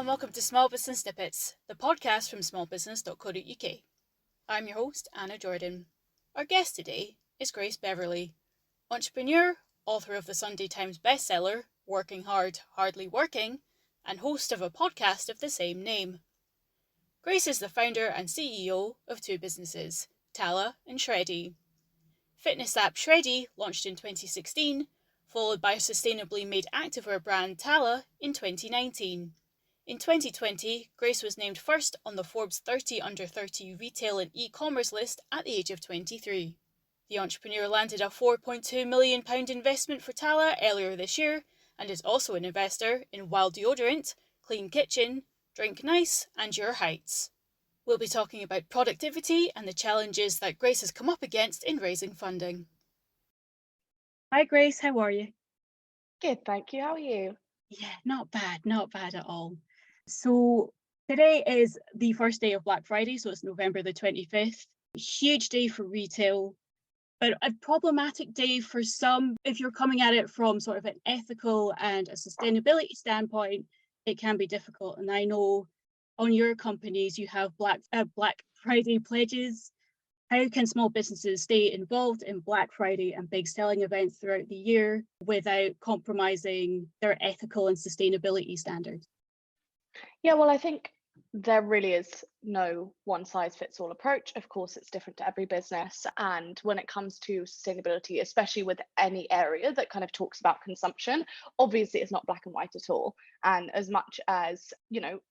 and welcome to Small Business Snippets, the podcast from smallbusiness.co.uk. I'm your host, Anna Jordan. Our guest today is Grace Beverley, entrepreneur, author of the Sunday Times bestseller, Working Hard, Hardly Working, and host of a podcast of the same name. Grace is the founder and CEO of two businesses, Tala and Shreddy. Fitness app Shreddy launched in 2016, followed by sustainably made activewear brand Tala in 2019. In 2020, Grace was named first on the Forbes 30 Under 30 retail and e-commerce list at the age of 23. The entrepreneur landed a £4.2 million investment for Tala earlier this year and is also an investor in Wild Deodorant, Clean Kitchen, Drink Nice and Your Heights. We'll be talking about productivity and the challenges that Grace has come up against in raising funding. Hi Grace, how are you? Good, thank you. How are you? Yeah, not bad at all. So today is the first day of Black Friday, so it's November the 25th. Huge day for retail, but a problematic day for some. If you're coming at it from sort of an ethical and a sustainability standpoint, it can be difficult. And I know on your companies you have Black Friday pledges. How can small businesses stay involved in Black Friday and big selling events throughout the year without compromising their ethical and sustainability standards? Yeah, well, I think there really is no one size fits all approach. Of course, it's different to every business. And when it comes to sustainability, especially with any area that kind of talks about consumption, obviously it's not black and white at all. And as much as,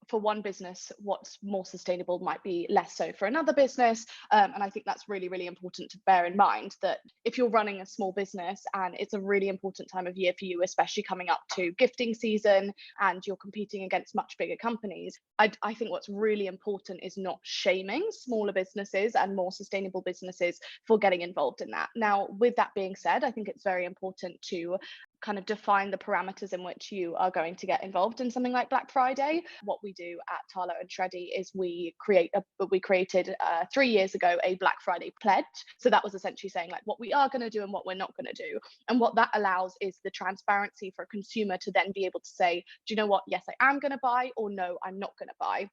for one business, what's more sustainable might be less so for another business. And I think that's really, really important to bear in mind that if you're running a small business and it's a really important time of year for you, especially coming up to gifting season and you're competing against much bigger companies, I think what's really important is not shaming smaller businesses and more sustainable businesses for getting involved in that. Now, with that being said, I think it's very important to kind of define the parameters in which you are going to get involved in something like Black Friday. What we do at Tala and Shreddy is we created 3 years ago a Black Friday pledge. So that was essentially saying like what we are going to do and what we're not going to do. And what that allows is the transparency for a consumer to then be able to say, do you know what? Yes, I am going to buy, or no, I'm not going to buy.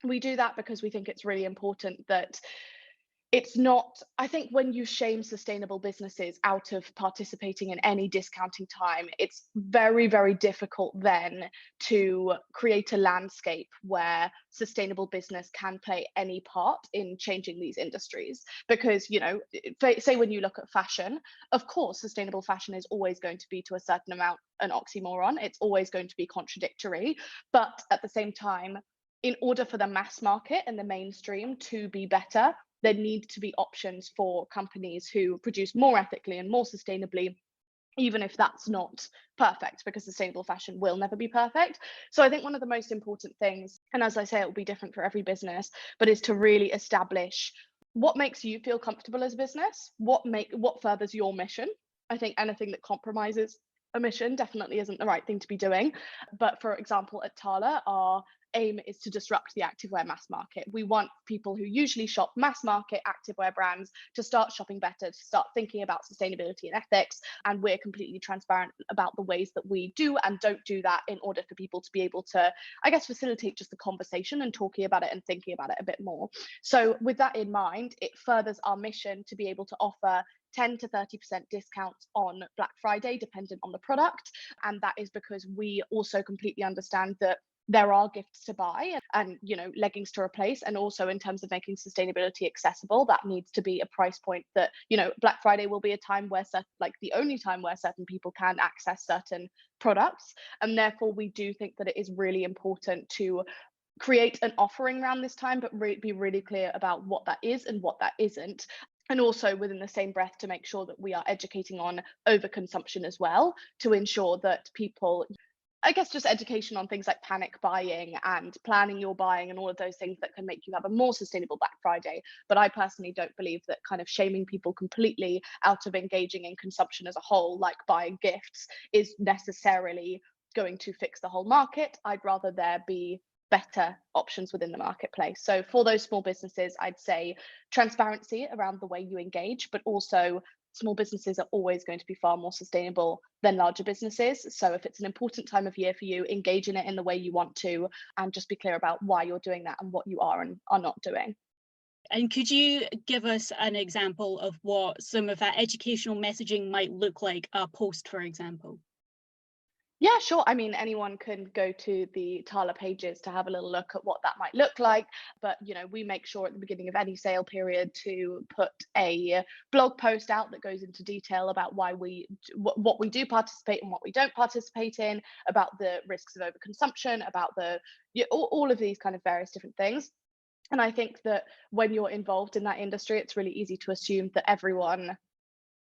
We do that because we think it's really important that it's not, I think when you shame sustainable businesses out of participating in any discounting time, it's very, very difficult then to create a landscape where sustainable business can play any part in changing these industries. Because, say when you look at fashion, of course, sustainable fashion is always going to be to a certain amount an oxymoron. It's always going to be contradictory. But at the same time, in order for the mass market and the mainstream to be better, there need to be options for companies who produce more ethically and more sustainably, even if that's not perfect, because sustainable fashion will never be perfect. So I think one of the most important things, and as I say, it will be different for every business, but is to really establish what makes you feel comfortable as a business, what furthers your mission. I think anything that compromises a mission definitely isn't the right thing to be doing. But for example, at Tala, our aim is to disrupt the activewear mass market. We want people who usually shop mass market activewear brands to start shopping better, to start thinking about sustainability and ethics. And we're completely transparent about the ways that we do and don't do that in order for people to be able to, I guess, facilitate just the conversation and talking about it and thinking about it a bit more. So with that in mind, it furthers our mission to be able to offer 10 to 30% discounts on Black Friday, dependent on the product. And that is because we also completely understand that there are gifts to buy and leggings to replace, and also in terms of making sustainability accessible, that needs to be a price point that Black Friday will be a time where the only time where certain people can access certain products, and therefore we do think that it is really important to create an offering around this time, but be really clear about what that is and what that isn't. And also within the same breath to make sure that we are educating on overconsumption as well, to ensure that people, I guess, just education on things like panic buying and planning your buying and all of those things that can make you have a more sustainable Black Friday. But I personally don't believe that kind of shaming people completely out of engaging in consumption as a whole, like buying gifts, is necessarily going to fix the whole market. I'd rather there be better options within the marketplace. So for those small businesses, I'd say transparency around the way you engage, but also small businesses are always going to be far more sustainable than larger businesses. So if it's an important time of year for you, engage in it in the way you want to, and just be clear about why you're doing that and what you are and are not doing. And could you give us an example of what some of that educational messaging might look like, a post, for example? Yeah, sure. I mean, anyone can go to the Tala pages to have a little look at what that might look like. But, we make sure at the beginning of any sale period to put a blog post out that goes into detail about why what we do participate and what we don't participate in, about the risks of overconsumption, about all of these kind of various different things. And I think that when you're involved in that industry, it's really easy to assume that everyone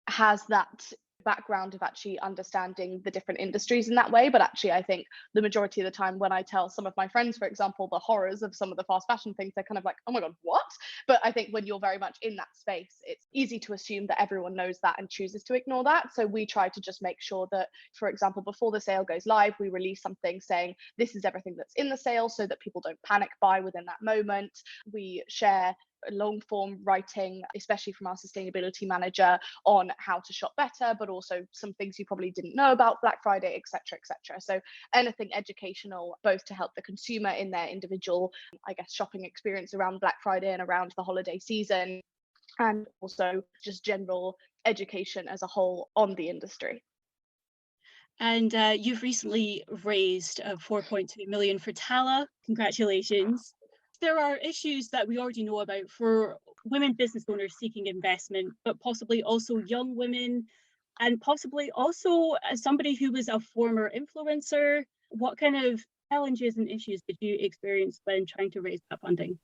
has that background of actually understanding the different industries in that way. But actually, I think the majority of the time when I tell some of my friends, for example, the horrors of some of the fast fashion things, they're kind of like, oh my God, what? But I think when you're very much in that space, it's easy to assume that everyone knows that and chooses to ignore that. So we try to just make sure that, for example, before the sale goes live, we release something saying this is everything that's in the sale so that people don't panic buy within that moment. We share long form writing, especially from our sustainability manager, on how to shop better, but also some things you probably didn't know about Black Friday, etc., etc. So anything educational, both to help the consumer in their individual, I guess, shopping experience around Black Friday and around the holiday season, and also just general education as a whole on the industry. And you've recently raised 4.2 million for Tala. Congratulations. There are issues that we already know about for women business owners seeking investment, but possibly also young women, and possibly also as somebody who was a former influencer. What kind of challenges and issues did you experience when trying to raise that funding?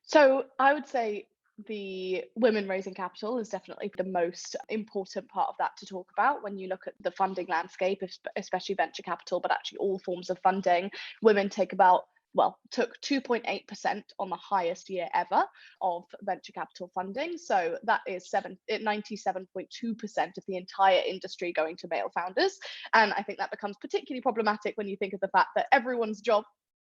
So I would say the women raising capital is definitely the most important part of that to talk about when you look at the funding landscape, especially venture capital, but actually all forms of funding. Women took 2.8% on the highest year ever of venture capital funding. So that is 97.2% of the entire industry going to male founders. And I think that becomes particularly problematic when you think of the fact that everyone's job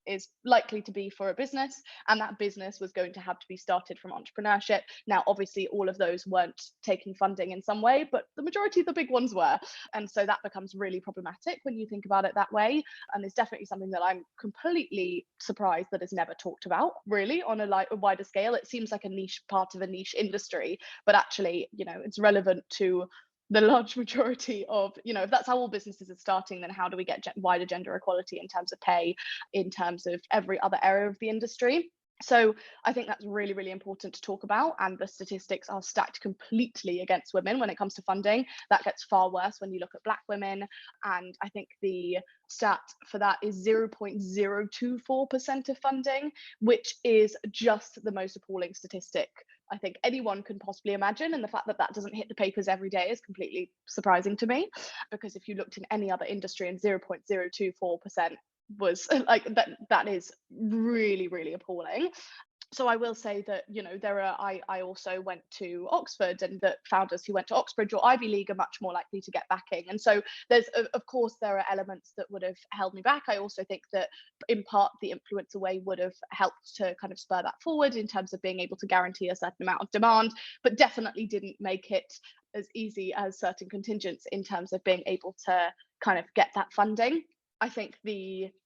is likely to be for a business, and that business was going to have to be started from entrepreneurship. Now, obviously, all of those weren't taking funding in some way, but the majority of the big ones were. And so that becomes really problematic when you think about it that way. And it's definitely something that I'm completely surprised that is never talked about, really, on a wider scale. It seems like a niche part of a niche industry, but actually, it's relevant to the large majority of, if that's how all businesses are starting, then how do we get wider gender equality in terms of pay, in terms of every other area of the industry? So I think that's really, really important to talk about. And the statistics are stacked completely against women when it comes to funding. That gets far worse when you look at Black women. And I think the stat for that is 0.024% of funding, which is just the most appalling statistic I think anyone can possibly imagine. And the fact that that doesn't hit the papers every day is completely surprising to me, because if you looked in any other industry and 0.024% was that is really, really appalling. So I will say that, I also went to Oxford, and that founders who went to Oxbridge or Ivy League are much more likely to get backing. And so of course, there are elements that would have held me back. I also think that in part the influencer way would have helped to kind of spur that forward in terms of being able to guarantee a certain amount of demand, but definitely didn't make it as easy as certain contingents in terms of being able to kind of get that funding. I think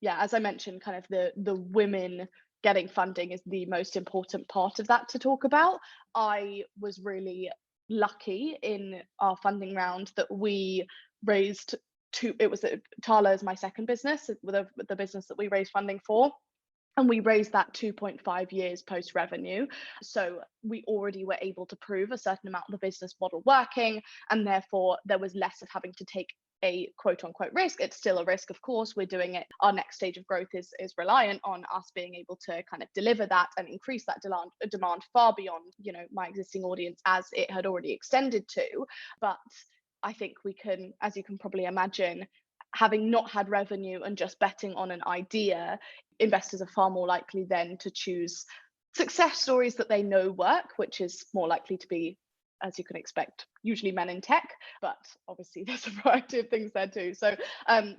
as I mentioned, kind of the women getting funding is the most important part of that to talk about. I was really lucky in our funding round that we raised Tala is my second business, with the business that we raised funding for. And we raised that 2.5 years post revenue. So we already were able to prove a certain amount of the business model working. And therefore, there was less of having to take a quote unquote risk. It's still a risk, of course. We're doing it. Our next stage of growth is reliant on us being able to kind of deliver that and increase that demand far beyond, my existing audience, as it had already extended to. But I think we can, as you can probably imagine, having not had revenue and just betting on an idea, investors are far more likely then to choose success stories that they know work, which is more likely to be as you can expect, usually men in tech, but obviously there's a variety of things there too. So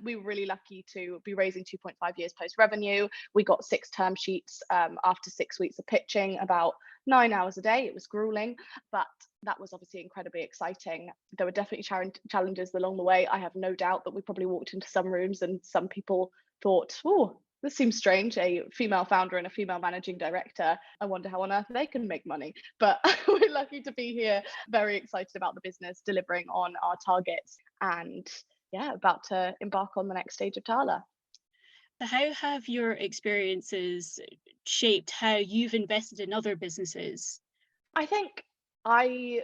we were really lucky to be raising 2.5 years post revenue. We got 6 term sheets after 6 weeks of pitching, about 9 hours a day. It was grueling, but that was obviously incredibly exciting. There were definitely challenges along the way. I have no doubt that we probably walked into some rooms and some people thought, oh, this seems strange, a female founder and a female managing director. I wonder how on earth they can make money. But we're lucky to be here, very excited about the business, delivering on our targets, and yeah, about to embark on the next stage of Tala. How have your experiences shaped how you've invested in other businesses? I think I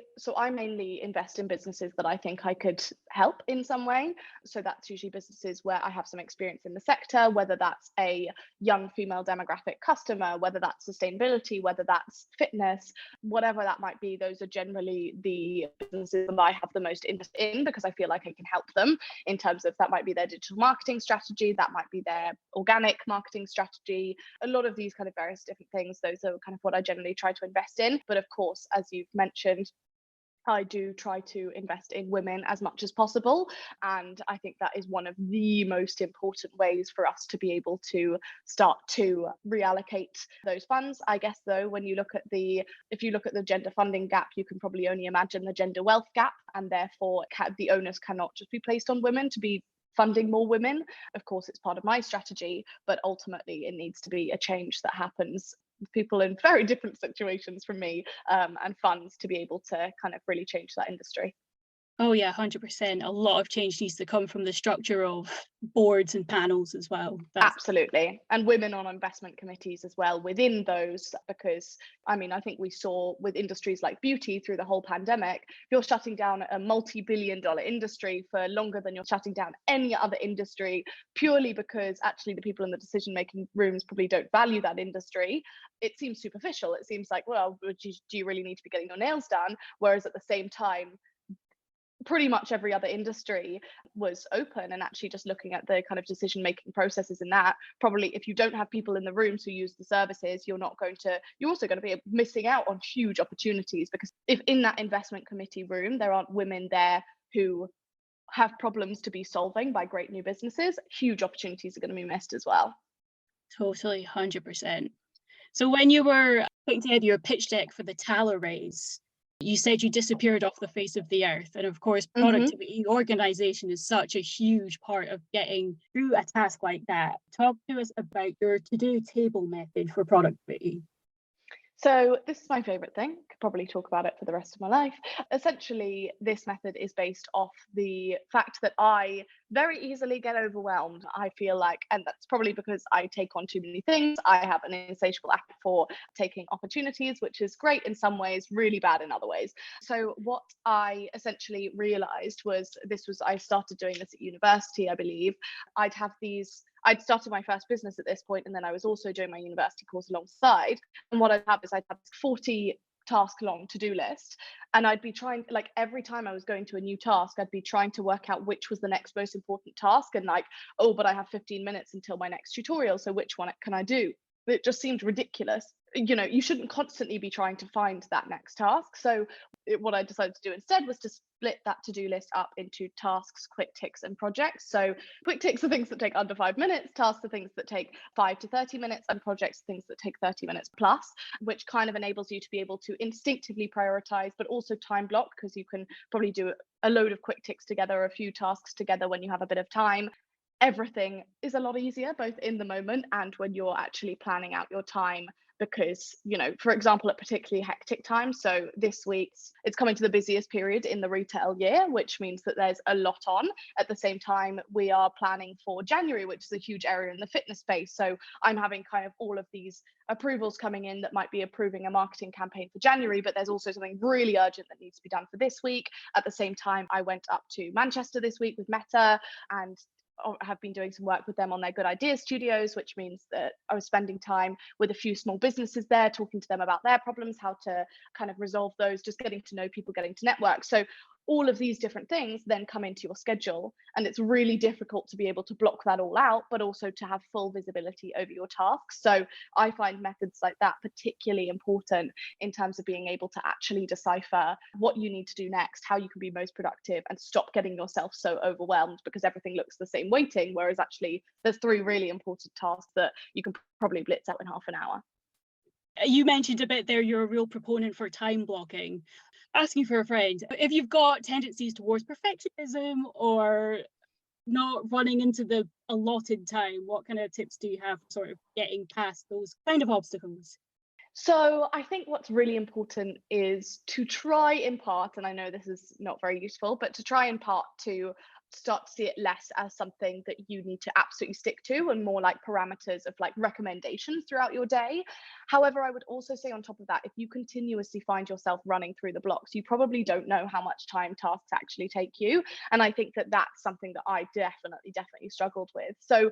mainly invest in businesses that I think I could help in some way. So that's usually businesses where I have some experience in the sector, whether that's a young female demographic customer, whether that's sustainability, whether that's fitness, whatever that might be. Those are generally the businesses that I have the most interest in, because I feel like I can help them in terms of, that might be their digital marketing strategy, that might be their organic marketing strategy, a lot of these kind of various different things. Those are kind of what I generally try to invest in. But of course, as you've mentioned, I do try to invest in women as much as possible. And I think that is one of the most important ways for us to be able to start to reallocate those funds. I guess, though, when you look at if you look at the gender funding gap, you can probably only imagine the gender wealth gap. And therefore, the onus cannot just be placed on women to be funding more women. Of course, it's part of my strategy, but ultimately it needs to be a change that happens with people in very different situations from me, and funds to be able to kind of really change that industry. Oh yeah, 100%. A lot of change needs to come from the structure of boards and panels as well. That's Absolutely. And women on investment committees as well within those, because I mean, I think we saw with industries like beauty through the whole pandemic, if you're shutting down a multi-billion-dollar industry for longer than you're shutting down any other industry, purely because actually the people in the decision-making rooms probably don't value that industry, it seems superficial. It seems like, well, do you really need to be getting your nails done? Whereas at the same time, pretty much every other industry was open, and actually just looking at the kind of decision making processes in that, probably if you don't have people in the rooms who use the services, you're also going to be missing out on huge opportunities, because if in that investment committee room there aren't women there who have problems to be solving by great new businesses, huge opportunities are going to be missed as well. totally 100%. So when you were putting together your pitch deck for the Tala raise, you said you disappeared off the face of the earth. And of course, Mm-hmm. productivity organization is such a huge part of getting through a task like that. Talk to us about your to-do table method for productivity. So this is my favorite thing. Could probably talk about it for the rest of my life. Essentially, this method is based off the fact that I very easily get overwhelmed. I feel like, and that's probably because I take on too many things. I have an insatiable appetite for taking opportunities, which is great in some ways, really bad in other ways. So what I essentially realized was, I started doing this at university, I believe. I'd started my first business at this point, and then I was also doing my university course alongside. And what I'd have is I'd have 40 task long to-do list, and I'd be trying, like, every time I was going to a new task, I'd be trying to work out which was the next most important task, and like, oh, but I have 15 minutes until my next tutorial, so which one can I do? It just seemed ridiculous. You shouldn't constantly be trying to find that next task. So what I decided to do instead was to split that to-do list up into tasks, quick ticks, and projects. So quick ticks are things that take under 5 minutes, tasks are things that take 5 to 30 minutes, and projects are things that take 30 minutes plus, which kind of enables you to be able to instinctively prioritize, but also time block, because you can probably do a load of quick ticks together, or a few tasks together when you have a bit of time. Everything is a lot easier, both in the moment and when you're actually planning out your time, because, for example, at particularly hectic times, so this week's, it's coming to the busiest period in the retail year, which means that there's a lot on. At the same time, we are planning for January, which is a huge area in the fitness space. So I'm having kind of all of these approvals coming in that might be approving a marketing campaign for January, but there's also something really urgent that needs to be done for this week. At the same time, I went up to Manchester this week with Meta, and have been doing some work with them on their Good Ideas studios, which means that I was spending time with a few small businesses there, talking to them about their problems, how to kind of resolve those, just getting to know people, getting to network. So all of these different things then come into your schedule, and it's really difficult to be able to block that all out, but also to have full visibility over your tasks. So I find methods like that particularly important in terms of being able to actually decipher what you need to do next, how you can be most productive, and stop getting yourself so overwhelmed because everything looks the same weighting, whereas actually there's 3 really important tasks that you can probably blitz out in half an hour. You mentioned a bit there you're a real proponent for time blocking. Asking for a friend, if you've got tendencies towards perfectionism or not running into the allotted time, what kind of tips do you have for sort of getting past those kind of obstacles? So I think what's really important is to try in part, and I know this is not very useful, but to try in part to start to see it less as something that you need to absolutely stick to and more like parameters of like recommendations throughout your day. However, I would also say on top of that, if you continuously find yourself running through the blocks, you probably don't know how much time tasks actually take you. And I think that that's something that I definitely struggled with. So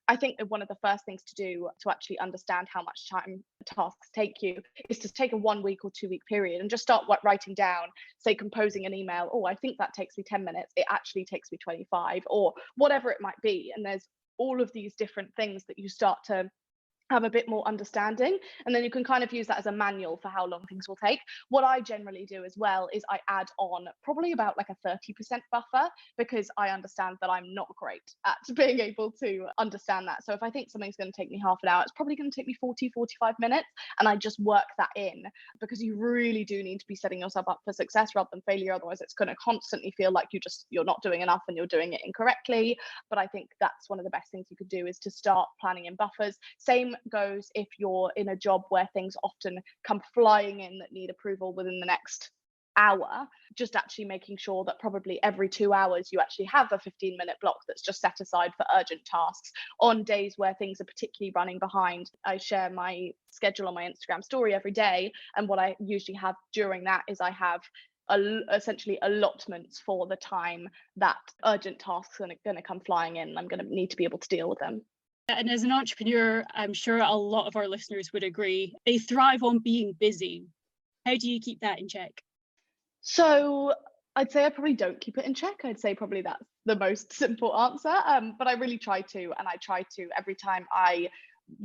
I think that one of the first things to do to actually understand how much time tasks take you is to take a 1 week or 2 week period and just start writing down, say, composing an email. Oh, I think that takes me 10 minutes. It actually takes me 25, or whatever it might be. And there's all of these different things that you start to have a bit more understanding, and then you can kind of use that as a manual for how long things will take. What I generally do as well is I add on probably about like a 30% buffer, because I understand that I'm not great at being able to understand that. So if I think something's going to take me half an hour, it's probably going to take me 45 minutes, and I just work that in, because you really do need to be setting yourself up for success rather than failure. Otherwise it's going to constantly feel like you're not doing enough and you're doing it incorrectly. But I think that's one of the best things you could do, is to start planning in buffers. Same goes if you're in a job where things often come flying in that need approval within the next hour, just actually making sure that probably every 2 hours you actually have a 15-minute block that's just set aside for urgent tasks. On days where things are particularly running behind, I share my schedule on my Instagram story every day, and what I usually have during that is I have essentially allotments for the time that urgent tasks are going to come flying in, and I'm going to need to be able to deal with them. And as an entrepreneur, I'm sure a lot of our listeners would agree, they thrive on being busy. How do you keep that in check? So I'd say I probably don't keep it in check. I'd say probably that's the most simple answer. But I really try to, and I try to, every time I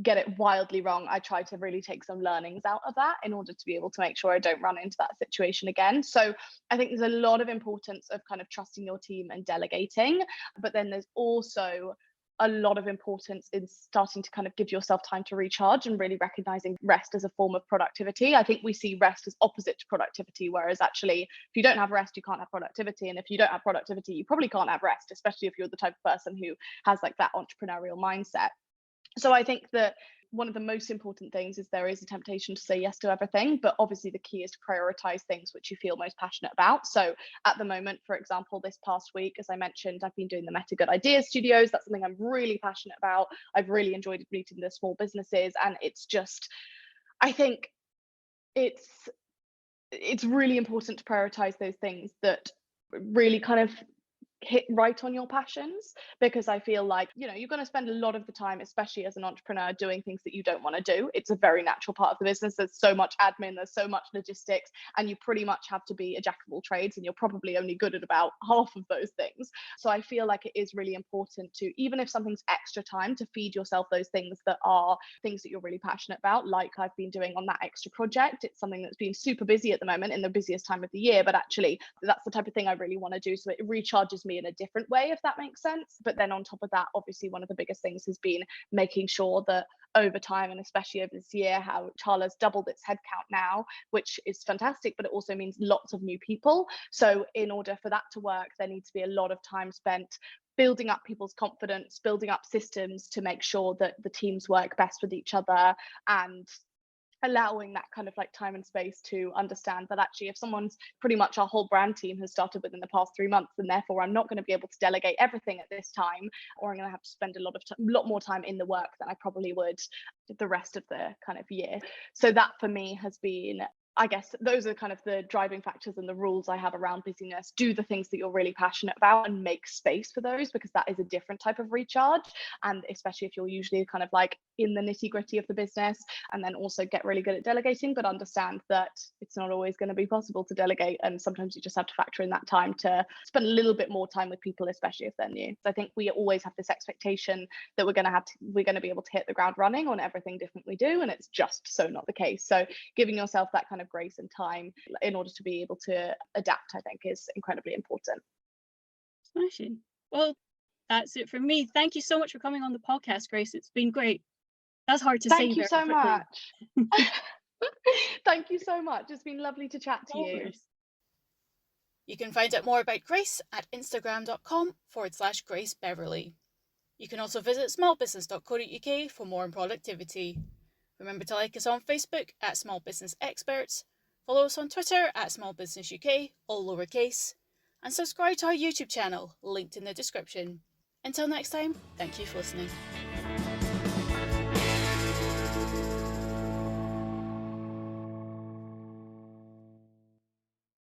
get it wildly wrong, I try to really take some learnings out of that in order to be able to make sure I don't run into that situation again. So I think there's a lot of importance of kind of trusting your team and delegating, but then there's also a lot of importance in starting to kind of give yourself time to recharge and really recognizing rest as a form of productivity. I think we see rest as opposite to productivity, whereas actually, if you don't have rest, you can't have productivity. And if you don't have productivity, you probably can't have rest, especially if you're the type of person who has like that entrepreneurial mindset. So I think that one of the most important things is there is a temptation to say yes to everything, but obviously the key is to prioritize things which you feel most passionate about. So at the moment, for example, this past week, as I mentioned, I've been doing the Meta Good Ideas Studios. That's something I'm really passionate about. I've really enjoyed meeting the small businesses, and it's just, I think it's really important to prioritize those things that really kind of hit right on your passions, because I feel like, you're going to spend a lot of the time, especially as an entrepreneur, doing things that you don't want to do. It's a very natural part of the business. There's so much admin, there's so much logistics, and you pretty much have to be a jack of all trades, and you're probably only good at about half of those things. So I feel like it is really important to, even if something's extra time, to feed yourself those things that are things that you're really passionate about, like I've been doing on that extra project. It's something that's been super busy at the moment, in the busiest time of the year, but actually that's the type of thing I really want to do, so it recharges me in a different way, if that makes sense. But then on top of that, obviously one of the biggest things has been making sure that over time, and especially over this year, how Charla's doubled its headcount now, which is fantastic, but it also means lots of new people. So in order for that to work, there needs to be a lot of time spent building up people's confidence, building up systems to make sure that the teams work best with each other, and allowing that kind of like time and space to understand that actually, if someone's, pretty much our whole brand team has started within the past 3 months, and therefore I'm not going to be able to delegate everything at this time, or I'm going to have to spend a lot more time in the work than I probably would the rest of the kind of year. So that for me has been, I guess those are kind of the driving factors and the rules I have around busyness. Do the things that you're really passionate about and make space for those, because that is a different type of recharge. And especially if you're usually kind of like in the nitty-gritty of the business, and then also get really good at delegating, but understand that it's not always going to be possible to delegate, and sometimes you just have to factor in that time to spend a little bit more time with people, especially if they're new. So I think we always have this expectation that we're going to be able to hit the ground running on everything different we do, and it's just so not the case. So giving yourself that kind of grace and time in order to be able to adapt, I think, is incredibly important. Smashing. Well, that's it from me. Thank you so much for coming on the podcast, Grace. It's been great. That's hard to say. Thank you so quickly. much. Thank you so much. It's been lovely to chat to you. You can find out more about Grace at instagram.com/Grace Beverley. You can also visit smallbusiness.co.uk for more on productivity. Remember to like us on Facebook at Small Business Experts, follow us on Twitter at Small Business UK, all lowercase, and subscribe to our YouTube channel, linked in the description. Until next time, thank you for listening.